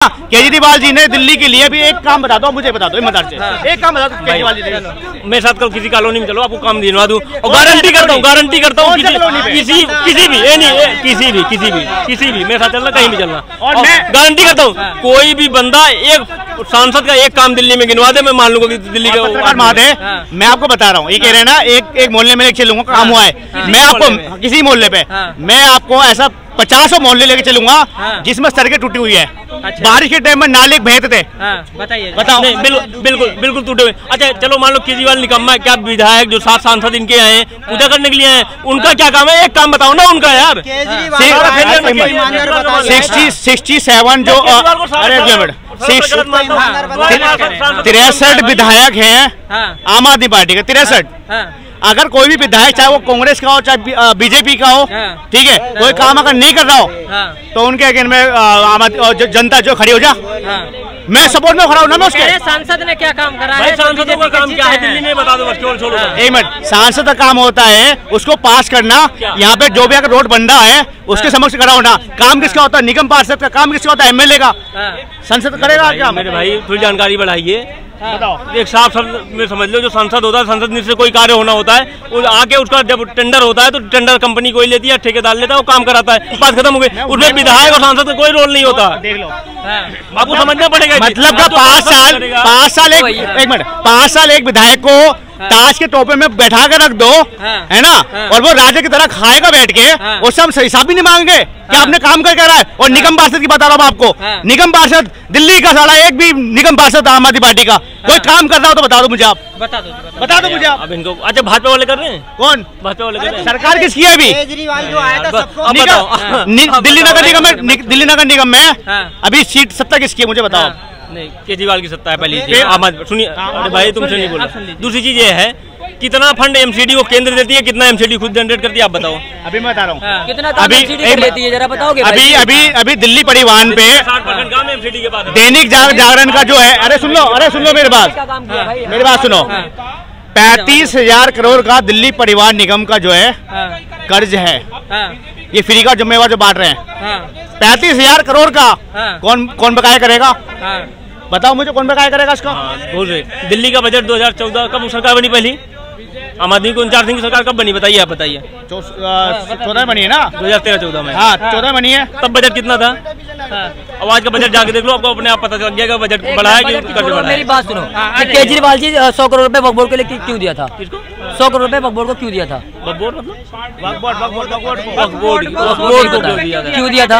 केजरीवाल जी ने दिल्ली के लिए भी एक काम बता दो, मुझे बता दो ईमानदार से, एक काम बता दो केजरीवाल जी ने। मेरे साथ कल किसी कॉलोनी में चलो, आपको काम दिलवा दूं और गारंटी करता हूँ किसी भी मेरे साथ चलना, कहीं भी चलना, और मैं गारंटी करता हूँ कोई भी बंदा एक सांसद का एक काम दिल्ली में गिनवा दे, मैं मान लूंगा कि दिल्ली का माद है। मैं आपको बता रहा हूँ, ये कह रहे हैं ना एक मोहल्ले में लेके चलूंगा, काम हुआ है, मैं आपको किसी मोहल्ले पे मैं आपको ऐसा 50 मोहल्ले लेके चलूंगा जिसमें सड़कें टूटी हुई है। अच्छा। बारिश के टाइम में नाले बहते थे। बताइए, बताओ। बिल्कुल टूटे हुए। अच्छा चलो मान लो केजरीवाल निकम्मा है, क्या विधायक जो 7 सांसद इनके आए हैं पूजा करने के लिए आए, उनका क्या काम है? एक काम बताओ ना उंका यार। 67 जो 63 विधायक हैं आम आदमी पार्टी के, 63। अगर कोई भी विधायक चाहे वो कांग्रेस का हो चाहे बीजेपी का हो, ठीक है, कोई काम अगर नहीं कर रहा हो तो उनके अगेंस्ट में जनता जो खड़ी हो जा, मैं सपोर्ट में खड़ा हूँ ना। मैं उसके सांसद ने क्या काम करा है? सांसदों का काम क्या है दिल्ली में बता दो बस। एक मिनट, सांसद का काम होता है उसको पास करना, यहाँ पे जो भी अगर रोड बन रहा है उसके समक्ष खड़ा होना। काम किसका होता है? निगम पार्षद का। काम किसका होता है? एमएलए का। संसद करेगा क्या? मेरे भाई थोड़ी जानकारी बढ़ाइए। एक साफ शब्द में समझ लो, जो सांसद होता है, संसद से कोई कार्य होना होता है, आके उसका जब टेंडर होता है तो टेंडर कंपनी कोई लेती है, ठेकेदार लेता है, वो काम कराता है, बात खत्म हो गई। उसमें विधायक और सांसद का कोई रोल नहीं होता। देख लो, आपको समझना पड़ेगा। मतलब का 5 साल एक विधायक को ताश के टोपे में बैठा कर रख दो, है ना, और वो राजा की तरह खाएगा बैठ के, उससे हम हिसाब भी नहीं मांगेंगे कि आपने काम कर रहा है। और निगम पार्षद की बता रहा हूँ आपको, निगम पार्षद दिल्ली का साला एक भी निगम पार्षद आम आदमी पार्टी का कोई काम कर रहा हो तो बता दो मुझे आप। बता दो मुझे आप। अब इनको अच्छा भाजपा वाले कर रहे हैं? कौन भाजपा वाले कर रहे हैं? सरकार किसकी है अभी? केजरीवाल जो आया था सबको दिल्ली नगर निगम में अभी सीट सत्ता किसकी है मुझे बताओ। नहीं, केजरीवाल की सत्ता है पहली। सुनिए, अरे भाई तुमसे नहीं बोला। दूसरी चीज ये है, कितना फंड एमसीडी को केंद्र देती है, कितना एमसीडी खुद जनरेट करती है, आप बताओ। अभी मैं बता रहा हूँ कितना एमसीडी लेती है, जरा बताओगे? अभी दिल्ली परिवहन पे 60% काम एमसीडी के पास। दैनिक जागरण का जो है, अरे सुन लो मेरी बात सुनो। 35,000 करोड़ का दिल्ली परिवहन निगम का जो है कर्ज है, ये फ्री का जिम्मेवार जो बांट रहे हैं। 35,000 करोड़ का कौन बकाया करेगा? बताओ मुझे, कौन बकाया करेगा इसका? बोल रहे दिल्ली का बजट 2014 कब सरकार बनी? पहली आम आदमी को 49 दिन की सरकार कब बनी? बताइए, आप बताइए। 14 बनी है ना, 2013-14 में। हाँ 14 बनी है। तब बजट कितना था? अब आज का बजट जाके देख लो, आपको अपने आप पता चल गया बजट बढ़ा है कि कर्ज बढ़ा है। मेरी बात सुनो, केजरीवाल जी 100 करोड़ रुपए वक्फ बोर्ड के लिए क्यों दिया था? किसको 100 करोड़ रुपए वक्फ बोर्ड को क्यों दिया था? वक्फ बोर्ड मतलब क्यों दिया था?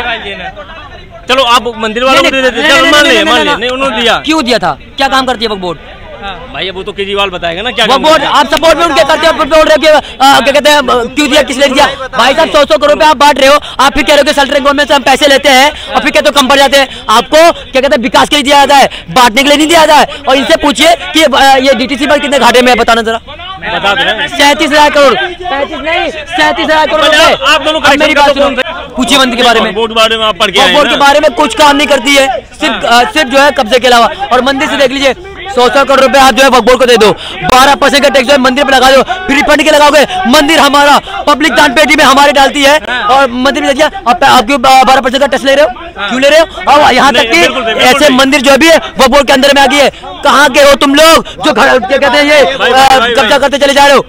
चलो आप मंदिर वालों को दे देते, मान ले नहीं, उन्होंने दिया। क्यों दिया था? क्या काम करती है वक्फ बोर्ड? भाई वो तो केजरीवाल बताएगा ना क्या वक्फ बोर्ड। आप सपोर्ट में उनके करते हो, क्या कहते हैं क्यों दिया, किस लिए दिया? भाई साहब 100 करोड़ रुपए आप बांट रहे हो, आप फिर कह रहे हो कि सेंट्रल गवर्नमेंट से हम पैसे लेते हैं और फिर कहते हो कम पड़ जाते हैं। आपको क्या कहते हैं विकास के लिए दिया जाता है, बांटने के लिए नहीं दिया जाता है। और इनसे पूछिए कि ये डीटीसी पर कितने घाटे में है, बताना जरा। बता दो। 37,000 करोड़, 35 नहीं 37,000 करोड़। आप दोनों मेरी बात सुनो, पूछिए मंदिर के बारे में। बोर्ड बारे में आप पढ़ के बोर्ड के बारे में कुछ काम नहीं करती है, सिर्फ जो है कब्जे के अलावा। और मंदिर से देख लीजिए, 100 करोड़ रुपए आप जो है वक्फ बोर्ड को दे दो, 12% का टैक्स जो है मंदिर पे लगा दो, फिर रिफंड के लगाओगे। मंदिर हमारा पब्लिक दान पेटी में हमारी डालती है, और मंदिर में देखिए आप क्यों 12% का टैक्स ले रहे हो? क्यों ले रहे हो? और यहाँ तक कि ऐसे मंदिर जो भी है वक्फ बोर्ड के अंदर में आ गई है। कहाँ के हो तुम लोग जो क्या कहते हैं ये कब्जा करते चले जा रहे हो?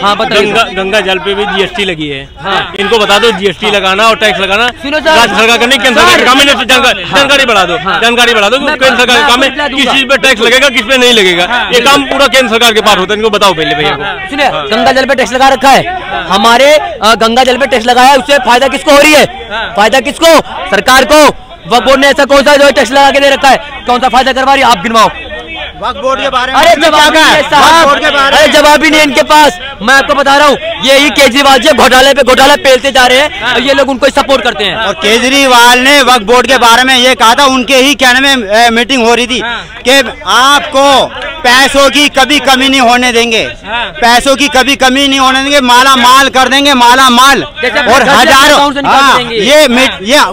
हाँ बताइए। गंगा जल पे भी जीएसटी लगी है, इनको बता दो जीएसटी लगाना और टैक्स लगाना राज्य सरकार का नहीं, केंद्र सरकार का काम है। जानकारी बढ़ा दो, जानकारी बढ़ा दो। केंद्र सरकार का काम है, किस चीज पे टैक्स लगेगा, किस पे नहीं लगेगा, ये काम पूरा केंद्र सरकार के पास होता है। इनको बताओ पहले भैया। सुनिए, गंगा जल पे टैक्स लगा रखा है, हमारे गंगा जल पे टैक्स लगाया है, उससे फायदा किसको हो रही है? फायदा किसको? सरकार को। वक्फ बोर्ड ने ऐसा कौन सा जो टैक्स लगा के दे रखा है, कौन सा फायदा करवा रही है? आप गिनवाओ। वक्फ बोर्ड के बारे में अरे जवाब ही नहीं इनके पास। मैं आपको बता रहा हूँ, यही केजरीवाल जी घोटाला पेलते जा रहे हैं और ये लोग उनको सपोर्ट करते हैं। और केजरीवाल ने वक्फ बोर्ड के बारे में ये कहा था, उनके ही कहने में मीटिंग हो रही थी कि आपको पैसों की कभी कमी नहीं होने देंगे, पैसों की कभी कमी नहीं होने देंगे, माला माल कर देंगे, माला माल। और हजारों ये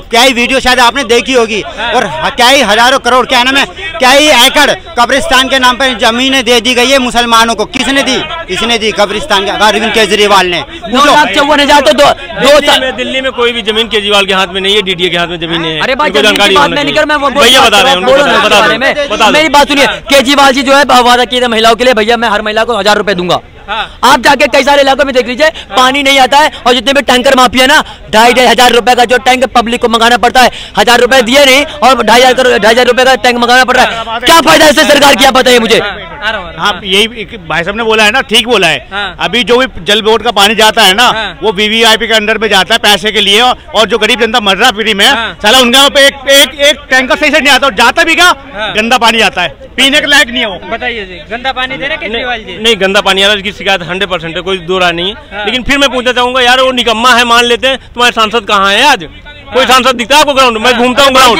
क्या ही वीडियो शायद आपने देखी होगी, और क्या ही हजारों करोड़ कहने में कई एकड़ कब्रिस्तान के नाम पर जमीनें दे दी गई है मुसलमानों को। किसने दी? इसने दी, कब्रिस्तान का, अरविंद केजरीवाल ने। 2,54,000 तो दिल्ली में कोई भी जमीन केजरीवाल के हाथ में नहीं है, डीडीए के हाथ में जमीन है। अरे भाई जानकारी भैया बता रहे हैं, मेरी बात सुनिए। केजरीवाल जी जो है वादा किए थे महिलाओं के लिए, भैया मैं हर महिला को 1,000 रुपए दूंगा। आप जाके कई सारे इलाकों में देख लीजिए, पानी नहीं आता है, और जितने भी टैंकर माफिया ना 2,500 रुपए का जो टैंक पब्लिक को मंगाना पड़ता है, 1,000 रुपए दिए नहीं और 2,500 रुपए का टैंक मंगाना पड़ रहा है। क्या फायदा इससे सरकार की, आप बताइए मुझे। हाँ, यही भाई साहब ने बोला है ना, ठीक बोला है। अभी जो भी जल बोर्ड का पानी जाता है ना, वो वीवीआईपी के अंडर में जाता है पैसे के लिए, और जो गरीब जनता मर रहा फ्री में, साला उनके यहाँ पे एक टैंकर सही से नहीं आता, और जाता भी क्या गंदा पानी आता है, पीने के लायक नहीं है वो। बताइए जी, गंदा पानी दे रहे केजरीवाल जी? नहीं, गंदा पानी आ रहा है, इसकी शिकायत 100% है, कोई दो राय नहीं है। लेकिन फिर मैं पूछना चाहूंगा यार, वो निकम्मा है मान लेते हैं, तुम्हारे सांसद कहाँ है आज? कोई सांसद दिखता है आपको ग्राउंड? मैं घूमता हूँ ग्राउंड।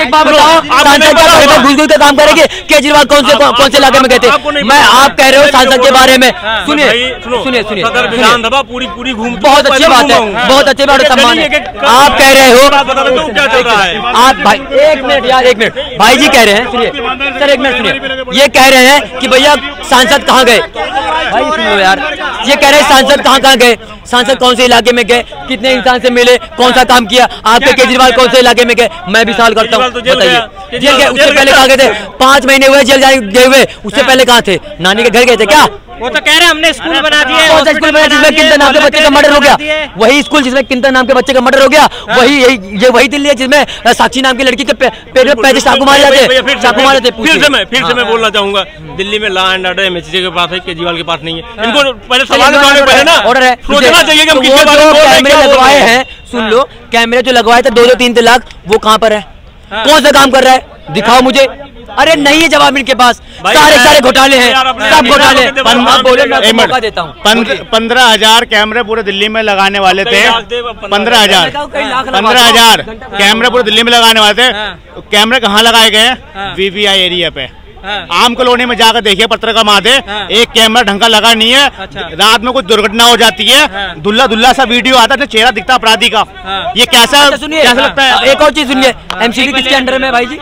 घुस के काम करेंगे। केजरीवाल कौन से इलाके में गए थे? मैं, आप कह रहे हो सांसद के बारे में, सुनिए सुनिए सदर विधानसभा पूरी घूम, बहुत अच्छी बात है, बहुत अच्छी बात है, सम्मान है। आप कह रहे हो क्या चल रहा है? आप भाई 1 मिनट यार, 1 मिनट भाई जी कह रहे हैं, सुनिए सर 1 मिनट सुनिए। ये कह रहे हैं कि भैया सांसद कहाँ गए? भाई सुन लो यार, ये कह रहे हैं सांसद कहाँ गए, सांसद कौन से इलाके में गए, कितने इंसान से मिले, कौन सा काम किया? आपके केजरीवाल कौन से इलाके में गए? मैं भी सवाल करता हूँ, बताइए। जेल गए, उससे पहले कहाँ गए थे? 5 महीने हुए जेल गए हुए, उससे पहले कहाँ थे? नानी के घर गए थे क्या? वो तो कह रहे हैं हमने स्कूल बना दिए। स्कूल बना जिसमें किंतन नाम के बच्चे का मर्डर हो गया, वही स्कूल जिसमें किंतन नाम के बच्चे का मर्डर हो गया, वही दिल्ली है जिसमें साक्षी नाम की लड़की के पेट में 35 चाकू मारे जाते, चाकू मारे जाते। फिर से मैं बोलना चाहूंगा, दिल्ली में लॉ एंड ऑर्डर एमएचसी के पास है, केजरीवाल के पास नहीं है। इनको पहले सवाल ऑर्डर है, सोचना चाहिए कि कैमरे लगवाए हैं, सुन लो, कैमरे जो लगवाए थे 2-3 तलाक, वो कहाँ पर है? कौन सा काम कर रहा है? दिखाओ मुझे। अरे नहीं है जवाब इनके पास, सारे घोटाले हैं, सब घोटाले। मैं मौका देता हूँ। 15,000 कैमरे पूरे दिल्ली में लगाने वाले थे, 15,000 कैमरे पूरे दिल्ली में लगाने वाले थे। कैमरे कहाँ लगाए गए? वीवीआई एरिया पे, आम कॉलोनी में जाकर देखिए, पत्रकार माते, एक कैमरा ढंग का लगा नहीं है। रात में कुछ दुर्घटना हो जाती है, दुल्ला सा वीडियो आता है, चेहरा दिखता अपराधी का। ये कैसा लगता है? एक और चीज सुनिए, एमसीडी किसके अंडर में भाई जी?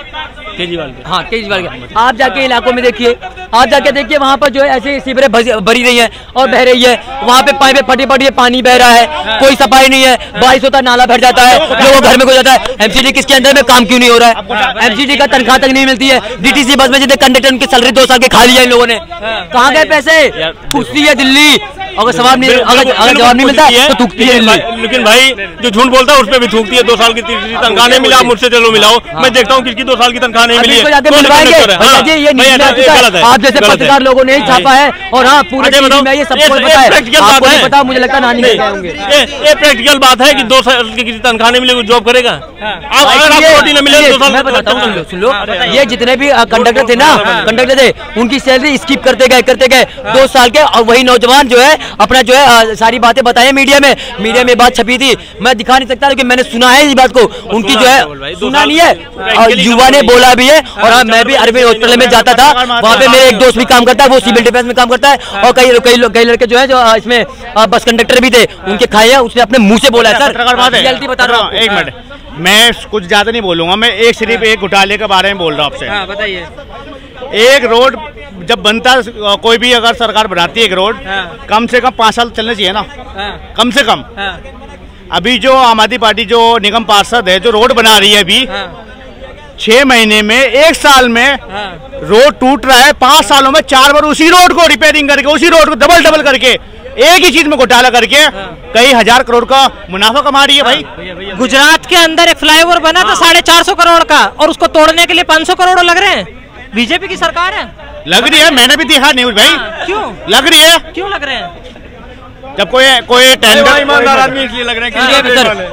केजरीवाल के। हाँ, केजरीवाल के। आप जाके इलाकों में देखिए, आप जाके देखिए, वहाँ पर जो है ऐसे सीवरेज भरी रही है और बह रही है, वहाँ पे पाइपें फटी पानी बह रहा है, कोई सफाई नहीं है, बारिश होता है नाला भर जाता है, लोगों घर में घुस जाता है। एमसीडी किसके अंदर में काम क्यों नहीं हो रहा है? एमसीडी का तनख्वाह तक नहीं मिलती है। डीटीसी बस में जितने कंडक्टर उनकी सैलरी 2 साल के खा लिया इन लोगों ने, कहाँ गए पैसे? पूछती है दिल्ली, अगर जवाब नहीं मिलता तो थूकती है दिल्ली। लेकिन भाई जो झूठ बोलता है उस पर भी थूकती है। 2 साल की तनख्वाह नहीं मिला, मुझसे चलो मिलाओ। मैं देखता हूँ किसकी 2 साल की तनख्वाह नहीं मिली है। आप जैसे पत्रकार लोगों ने छापा है, और हाँ पूरे में ये सबको पता, मुझे लगता है ये प्रैक्टिकल बात है कि 2 साल की तनख्वाह नहीं मिलेगी, जॉब करेगा। आप मिले 2 साल। मैं बताता हूँ, सुन लो, ये जितने भी कंडक्टर थे ना, कंडक्टर थे, उनकी सैलरी स्किप करते गए 2 साल के, और वही नौजवान जो है अपना जो है सारी बातें बताए मीडिया में बात छपी थी। मैं दिखा नहीं सकता, लेकिन मैंने सुना है इस बात को, उनकी जो है सुना नहीं है, और युवा ने बोला भी है। और हाँ, मैं भी अरविंद हॉस्पिटल में जाता था, वहाँ पे मेरे एक दोस्त भी काम करता है, वो सिविल डिफेंस में काम करता है, और कई लड़के जो है जो इसमें बस कंडक्टर भी थे, उनके खाए हैं, उसने अपने मुंह से बोला है। सर जल्दी बता रहा हूँ, 1 मिनट, मैं कुछ ज्यादा नहीं बोलूंगा, मैं सिर्फ एक घोटाले के बारे में बोल रहा हूँ आपसे। बताइए। एक रोड जब बनता है, कोई भी अगर सरकार बनाती है एक रोड, कम से कम 5 साल चलना चाहिए ना, कम से कम। अभी जो आम आदमी पार्टी जो निगम पार्षद है, जो रोड बना रही है, अभी 6 महीने में, 1 साल में रोड टूट रहा है। 5 सालों में 4 बार उसी रोड को रिपेयरिंग करके, उसी रोड को डबल करके, एक ही चीज में घोटाला करके कई 1000 करोड़ का मुनाफा कमा रही है भाई। गुजरात के अंदर एक फ्लाईओवर बना था 450 करोड़ का, और उसको तोड़ने के लिए 500 करोड़ लग रहे हैं। बीजेपी की सरकार है, लग रही है, मैंने भी देखा न्यूज भाई। क्यों लग रही है? क्यों लग रहे हैं? जब कोई टेंडर, ईमानदार आदमी इसलिए लग रहे हैं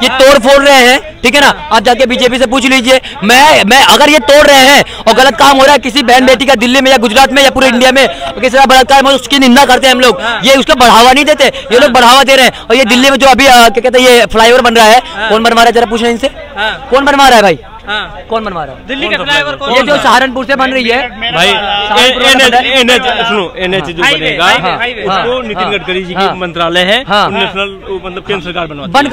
ये तोड़ फोड़ रहे हैं, ठीक है ना? आप जाके बीजेपी से पूछ लीजिए। मैं अगर ये तोड़ रहे हैं और गलत काम हो रहा है किसी बहन बेटी का दिल्ली में या गुजरात में या पूरे इंडिया में, किसी का बलात्कार में, उसकी निंदा करते हैं हम लोग। ये उसको बढ़ावा नहीं देते, ये लोग बढ़ावा दे रहे हैं। और ये दिल्ली में जो अभी क्या कहते हैं, ये फ्लाईओवर बन रहा है, कौन बनवा रहा है? जरा पूछना इनसे, कौन बनवा रहा है भाई? कौन बनवा रहा है दिल्ली का फ्लाईओवर? ये जो सहारनपुर से बन रही है भाई, एनएच जो बनेगा उसको नितिन गडकरी जी की मंत्रालय है, नेशनल मतलब केंद्र सरकार बन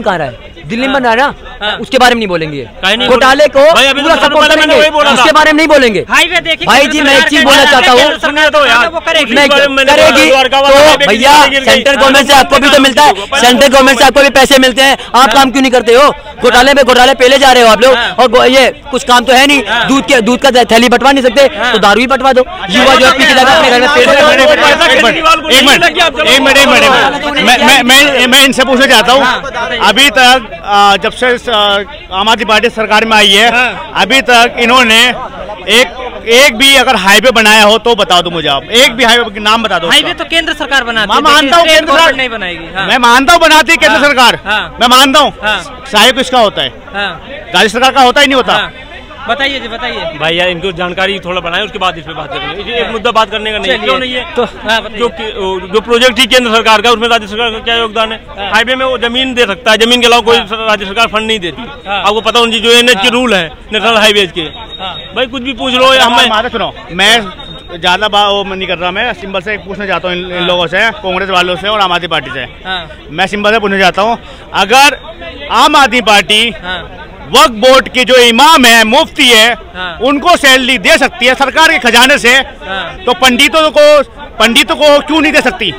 कहाँ रहा है? दिल्ली में बना रहा हाँ। उसके बारे में नहीं बोलेंगे, नहीं घोटाले को भाई, अभी पूरा तो सपोर्ट करेंगे, उसके बारे में नहीं बोलेंगे। हाईवे देखिए भाई जी मैं एक चीज बोलना चाहता हूँ, करेगी करेगी तो भैया सेंट्रल गवर्नमेंट से आपको भी तो मिलता है, सेंट्रल गवर्नमेंट से आपको भी पैसे मिलते हैं, आप काम क्यों नहीं करते हो? घोटाले में घोटाले पहले जा रहे हो आप लोग, और ये कुछ काम तो है नहीं, दूध का थैली बंटवा नहीं सकते तो दारू ही बंटवा दो। युवा जो पीछे लगा अपने घर में मैं इनसे पूछना चाहता हूँ, अभी तक जब से आम आदमी पार्टी सरकार में आई है, अभी तक इन्होंने एक भी अगर हाईवे बनाया हो तो बताओ, तो मुझे आप एक भी हाईवे नाम बता दो। हाईवे तो केंद्र सरकार बनाती है, मैं मानता हूँ केंद्र सरकार नहीं बनाएगी। मैं मानता हूँ बनाती है केंद्र सरकार, मैं मानता हूँ, साहिब किसका होता है? राज्य सरकार का होता ही नहीं होता। बताइए जी, बताइए भाई यार, इनको जानकारी थोड़ा बनाए, उसके बाद इस पे बात करेंगे। एक मुद्दा बात करने का नहीं है, क्यों नहीं है? तो जो प्रोजेक्ट ही केंद्र सरकार का, उसमें राज्य सरकार का क्या योगदान है? हाईवे में वो जमीन दे सकता है, जमीन के अलावा कोई राज्य सरकार फंड नहीं देती। आपको पता होना चाहिए, जो एनएच के रूल है, नेशनल हाईवेज के, भाई कुछ भी पूछ लो। हमें सुनो, मैं ज्यादा वो नहीं कर रहा, मैं सिंबल से पूछना चाहता हूँ इन लोगों से, कांग्रेस वालों से और आम आदमी पार्टी से। मैं सिंबल से पूछना चाहता हूँ, अगर आम आदमी पार्टी वक्फ बोर्ड के जो इमाम है, मुफ्ती है, उनको सैलरी दे सकती है सरकार के खजाने से, तो पंडितों को क्यों नहीं दे सकती?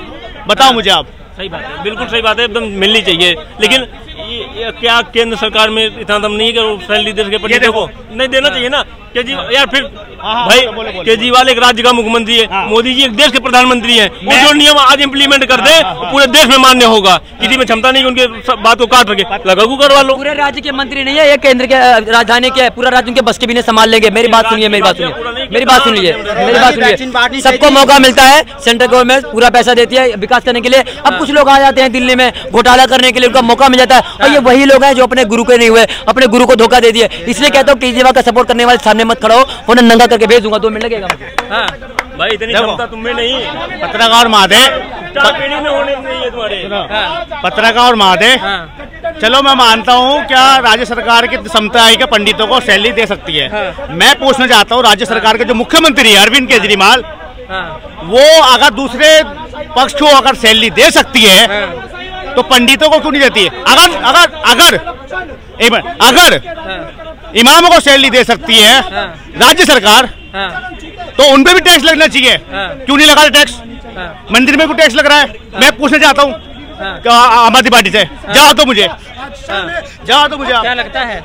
बताओ मुझे आप। सही बात है, बिल्कुल सही बात है, एकदम मिलनी चाहिए, लेकिन ये क्या केंद्र सरकार में इतना दम नहीं है कि वो सैलरी दे सके पंडितों को? नहीं देना चाहिए ना। केजरीवाल यार, फिर भाई केजरीवाल एक राज्य का मुख्यमंत्री है, मोदी जी एक देश के प्रधानमंत्री हैं, वो जो नियम आज इम्प्लीमेंट कर दे पूरे देश में मान्य होगा। किसी में क्षमता नहीं उनके बात को काट सके, लागू करवा लो। पूरे राज्य के मंत्री नहीं है, ये केंद्र के राजधानी के, पूरा राज्य उनके बस के भी नहीं संभाल लेंगे। मेरी बात सुनिए, मेरी बात सुनिए, सबको मौका मिलता है, सेंट्रल गवर्नमेंट पूरा पैसा देती है विकास करने के लिए। अब कुछ लोग आ जाते हैं दिल्ली में घोटाला करने के लिए, उनका मौका मिल जाता है, और ये वही लोग हैं जो अपने गुरु के नहीं हुए, अपने गुरु को धोखा दे दिए। इसलिए कहता हूँ केजरीवाल का सपोर्ट करने वाले सामने मत खड़ा हो, उन्हें नंगा करके भेज दूंगा, 2 मिनट लगेगा। भाई इतनी क्षमता तुम में नहीं। पत्रकार महादेव, में होने नहीं है तुम्हारे। पत्रकार महादेव, चलो मैं मानता हूँ, क्या राज्य सरकार की क्षमता है कि पंडितों को सैलरी दे सकती है? मैं पूछना चाहता हूँ, राज्य सरकार के जो मुख्यमंत्री है अरविंद केजरीवाल, वो अगर दूसरे पक्ष को अगर सैलरी दे सकती है तो पंडितों को क्यों नहीं देती है? अगर इमामों को सैलरी दे सकती है राज्य सरकार, तो उन पे भी टैक्स लगना चाहिए, क्यों नहीं लगा टैक्स? मंदिर में भी टैक्स लग रहा है। मैं पूछना चाहता हूँ आम आदमी पार्टी से, जवाब दो मुझे, जवाब दो मुझे। क्या लगता है?